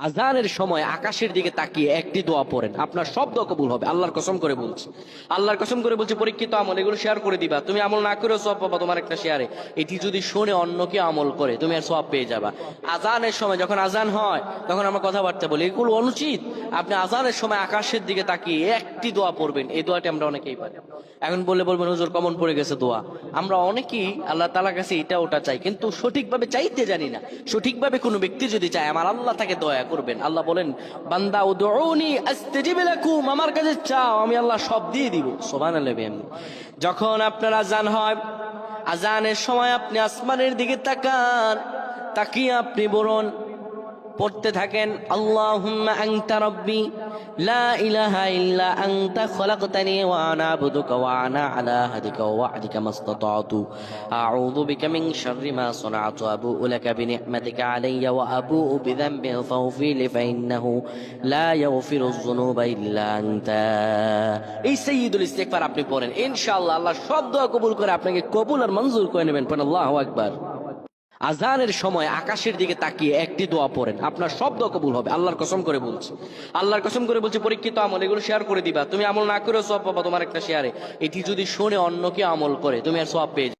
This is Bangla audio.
আজানের সময় আকাশের দিকে তাকিয়ে একটি দোয়া পড়েন, আপনার সব দোয়া কবুল হবে। আল্লাহর কসম করে বলছি, আল্লাহর কসম করে বলছি, পরীক্ষিত আমল এগুলো শেয়ার করে দিবা। তুমি আমল না করেও সওয়াব পাবা তোমার একটা শেয়ারে। এটি যদি শুনে অন্য কেউ আমল করে তুমি আর সওয়াব পেয়ে যাবা। আজানের সময় যখন আজান হয় তখন আমরা কথাবার্তা বলি, এগুলো অনুচিত। আপনি আজানের সময় আকাশের দিকে তাকিয়ে একটি দোয়া পড়বেন। এই দোয়াটি আমরা অনেকেই পারি। এখন বলবেন হুজুর কমন পড়ে গেছে দোয়া। আমরা অনেকেই আল্লাহ তাআলার কাছে এটা ওটা চাই, কিন্তু সঠিকভাবে চাইতে জানি না। সঠিকভাবে কোনো ব্যক্তি যদি চায় আমার আল্লাহ তাকে দয়া করবেন। আল্লাহ বলেন, বান্দা উদউনি আস্তাজিব লাকুম, আমার কাছে চাও আমি আল্লাহ সব দিয়ে দিব। সুবহানাল্লাহ। যখন আপনার আজান হয়, আজানের সময় আপনি আসমানের দিকে তাকান, তাকিয়ে আপনি বলুন, পড়তে থাকেন, আল্লাহুম্মা আনতা রাব্বি লা ইলাহা ইল্লা আনতা খলাকতানি ওয়া আনা আবদুকা ওয়া আনা আলা আহদিকা ওয়া ওয়া'দিকা মাসতাতা'তু আউযু বিকা মিন শাররি মা সানা'তু আবু'ু লাকা বিনি'মাতিকা আলাইয়া ওয়া আবু'ু বিযানবি ফাগফির লি ফাইন্নাহু লা ইয়াগফিরুয যুনুবা ইল্লা আনতা। এই সাইয়্যিদুল ইস্তিগফার আপনি পড়েন, ইনশাআল্লাহ আল্লাহ সব দোয়া কবুল করে আপনাকে কবুল আর মঞ্জুর করে নেবেন। পড়েন আল্লাহু আকবার। আজানের সময় আকাশের দিকে তাকিয়ে একটি দোয়া পড়েন, আপনার সব দোয়া কবুল হবে। আল্লাহর কসম করে বলছি, আল্লাহর কসম করে বলছি, পরীক্ষিত আমল এগুলো শেয়ার করে দিবা। তুমি আমল না করেও সওয়াব পাবা তোমার একটা শেয়ারে। এটি যদি শুনে অন্য কেউ আমল করে তুমি আর সওয়াব পেয়ে যাবে।